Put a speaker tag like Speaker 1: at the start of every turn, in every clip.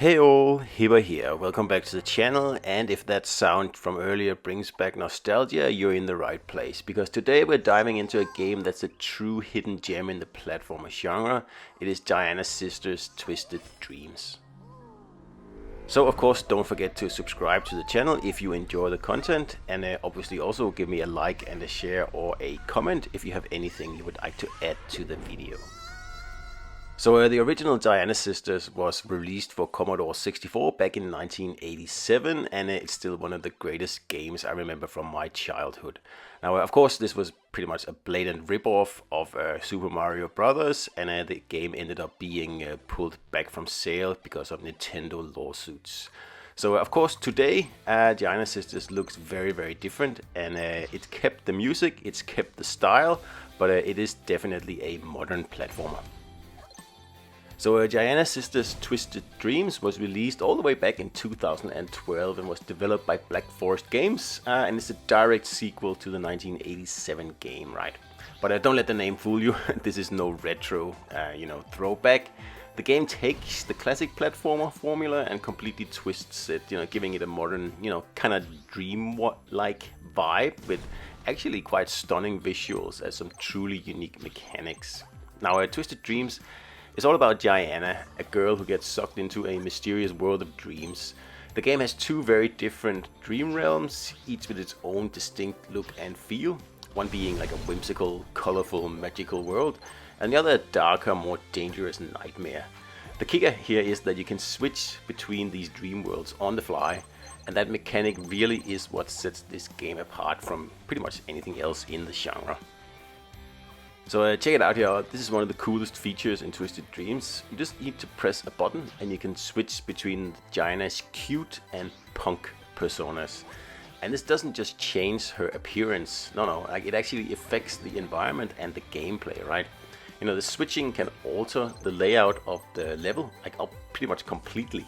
Speaker 1: Hey all, Hiba here. Welcome back to the channel, and if that sound from earlier brings back nostalgia, you're in the right place, because today we're diving into a game that's a true hidden gem in the platformer genre. It is Giana Sisters' Twisted Dreams. So of course, don't forget to subscribe to the channel if you enjoy the content, and obviously also give me a like and a share or a comment if you have anything you would like to add to the video. So the original Giana Sisters was released for Commodore 64 back in 1987, and it's still one of the greatest games I remember from my childhood. Now, of course, this was pretty much a blatant ripoff of Super Mario Brothers, and the game ended up being pulled back from sale because of Nintendo lawsuits. So, of course, today, Giana Sisters looks very, very different, and it kept the music, it's kept the style, but it is definitely a modern platformer. So Giana Sisters' Twisted Dreams was released all the way back in 2012 and was developed by Black Forest Games, and it's a direct sequel to the 1987 game, right? But don't let the name fool you, this is no retro, throwback. The game takes the classic platformer formula and completely twists it, giving it a modern, kind of dream-like vibe with actually quite stunning visuals and some truly unique mechanics. Now, Twisted Dreams it's all about Giana, a girl who gets sucked into a mysterious world of dreams. The game has two very different dream realms, each with its own distinct look and feel, one being like a whimsical, colorful, magical world, and the other a darker, more dangerous nightmare. The kicker here is that you can switch between these dream worlds on the fly, and that mechanic really is what sets this game apart from pretty much anything else in the genre. So check it out here, this is one of the coolest features in Twisted Dreams. You just need to press a button and you can switch between Giana's cute and punk personas. And this doesn't just change her appearance, no, like it actually affects the environment and the gameplay, right? The switching can alter the layout of the level, like pretty much completely.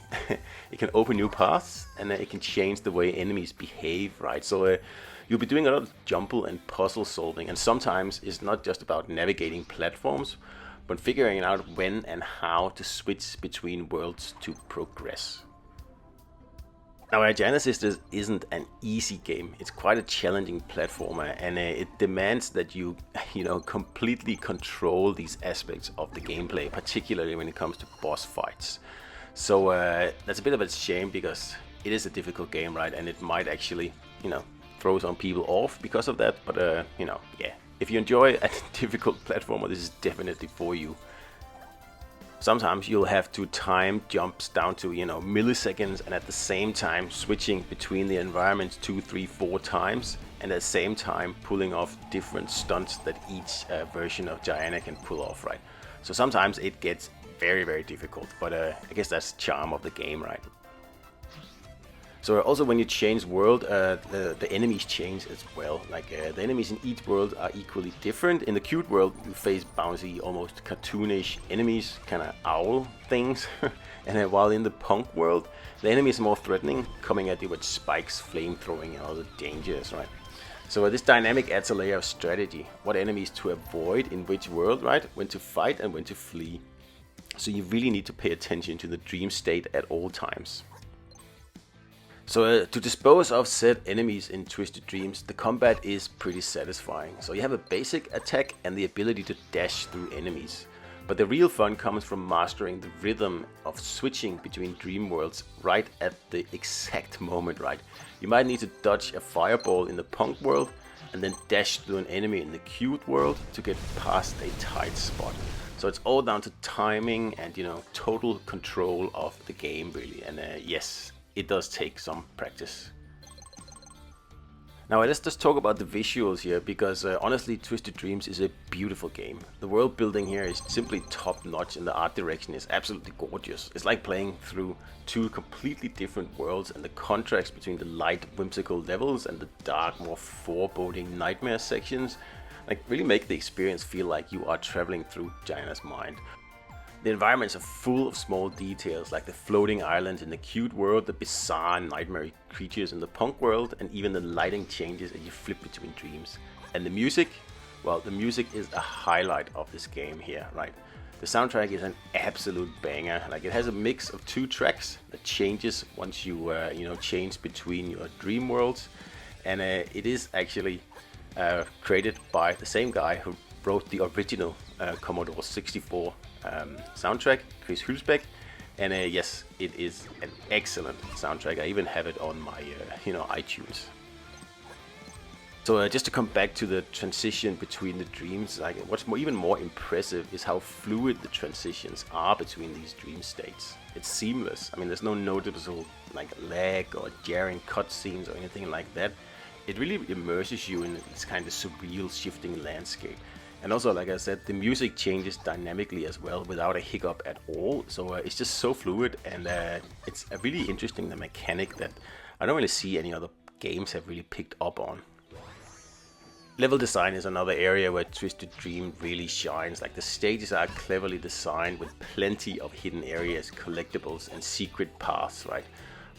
Speaker 1: It can open new paths and it can change the way enemies behave, right? So you'll be doing a lot of jumble and puzzle solving, and sometimes it's not just about navigating platforms, but figuring out when and how to switch between worlds to progress. Now, Giana Sisters isn't an easy game. It's quite a challenging platformer, and it demands that you, completely control these aspects of the gameplay, particularly when it comes to boss fights. So that's a bit of a shame because it is a difficult game, right? And it might actually, throw some people off because of that. But if you enjoy a difficult platformer, this is definitely for you. Sometimes you'll have to time jumps down to milliseconds, and at the same time switching between the environments 2, 3, 4 times, and at the same time pulling off different stunts that each version of Giana can pull off, right? So sometimes it gets very, very difficult, but I guess that's the charm of the game, right? So also when you change world, the enemies change as well. Like the enemies in each world are equally different. In the cute world, you face bouncy, almost cartoonish enemies, kind of owl things. And while in the punk world, the enemies are more threatening, coming at you with spikes, flamethrowing, and other dangers, right? So this dynamic adds a layer of strategy. What enemies to avoid in which world, right? When to fight and when to flee. So you really need to pay attention to the dream state at all times. So to dispose of said enemies in Twisted Dreams, the combat is pretty satisfying. So you have a basic attack and the ability to dash through enemies. But the real fun comes from mastering the rhythm of switching between dream worlds right at the exact moment, right? You might need to dodge a fireball in the punk world and then dash through an enemy in the cute world to get past a tight spot. So it's all down to timing and, total control of the game, really. And yes, it does take some practice. Now let's just talk about the visuals here, because honestly Twisted Dreams is a beautiful game. The world building here is simply top notch and the art direction is absolutely gorgeous. It's like playing through two completely different worlds, and the contrast between the light whimsical levels and the dark, more foreboding nightmare sections really make the experience feel like you are traveling through Giana's mind. The environments are full of small details, like the floating islands in the cute world, the bizarre nightmare creatures in the punk world, and even the lighting changes as you flip between dreams. And the music, Well, the music is a highlight of this game here, right? The soundtrack is an absolute banger. Like, it has a mix of 2 tracks that changes once you change between your dream worlds, and it is actually created by the same guy who wrote the original Commodore 64 soundtrack, Chris Hülsbeck. And yes, it is an excellent soundtrack. I even have it on my iTunes. So just to come back to the transition between the dreams, like what's even more impressive is how fluid the transitions are between these dream states. It's seamless. I mean, there's no noticeable like lag or jarring cutscenes or anything like that. It really immerses you in this kind of surreal shifting landscape. And also, like I said, the music changes dynamically as well without a hiccup at all. So it's just so fluid, and it's a really interesting the mechanic that I don't really see any other games have really picked up on. Level design is another area where Twisted Dream really shines. Like, the stages are cleverly designed with plenty of hidden areas, collectibles, and secret paths, right?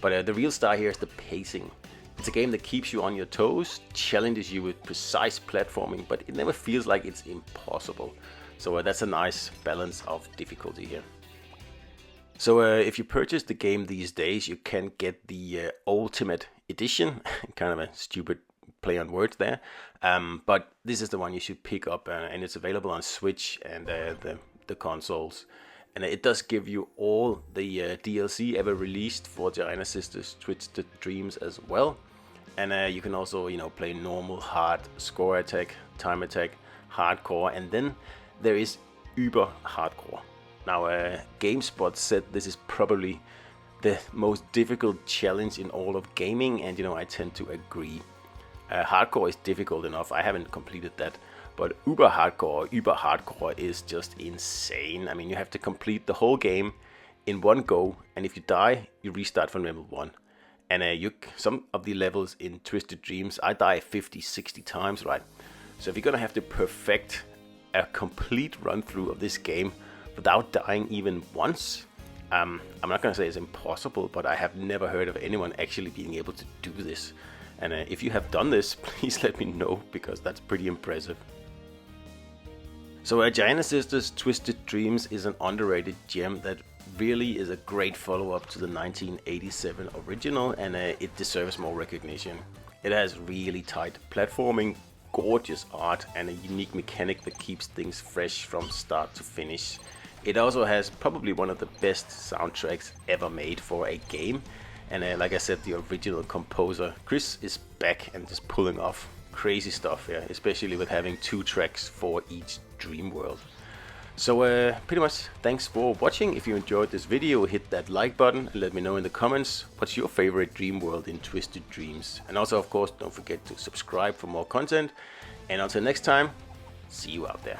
Speaker 1: But the real star here is the pacing. It's a game that keeps you on your toes, challenges you with precise platforming, but it never feels like it's impossible. So that's a nice balance of difficulty here. So if you purchase the game these days, you can get the Ultimate Edition. Kind of a stupid play on words there. But this is the one you should pick up, and it's available on Switch and the consoles. And it does give you all the DLC ever released for Giana Sisters Twisted Dreams as well. And you can also, play normal, hard, score attack, time attack, hardcore, and then there is Uber Hardcore. Now, GameSpot said this is probably the most difficult challenge in all of gaming, and I tend to agree. Hardcore is difficult enough, I haven't completed that. But Uber Hardcore is just insane. I mean, you have to complete the whole game in one go, and if you die, you restart from level 1. And some of the levels in Twisted Dreams, I die 50, 60 times, right? So if you're gonna have to perfect a complete run-through of this game without dying even once, I'm not gonna say it's impossible, but I have never heard of anyone actually being able to do this. And if you have done this, please let me know, because that's pretty impressive. So Giana Sisters Twisted Dreams is an underrated gem that really is a great follow-up to the 1987 original, and it deserves more recognition. It has really tight platforming, gorgeous art, and a unique mechanic that keeps things fresh from start to finish. It also has probably one of the best soundtracks ever made for a game, and like I said, the original composer Chris is back and just pulling off crazy stuff here, especially with having 2 tracks for each dream world. So pretty much thanks for watching. If you enjoyed this video, hit that like button and let me know in the comments what's your favorite dream world in Twisted Dreams. And also, of course, don't forget to subscribe for more content. And until next time, see you out there.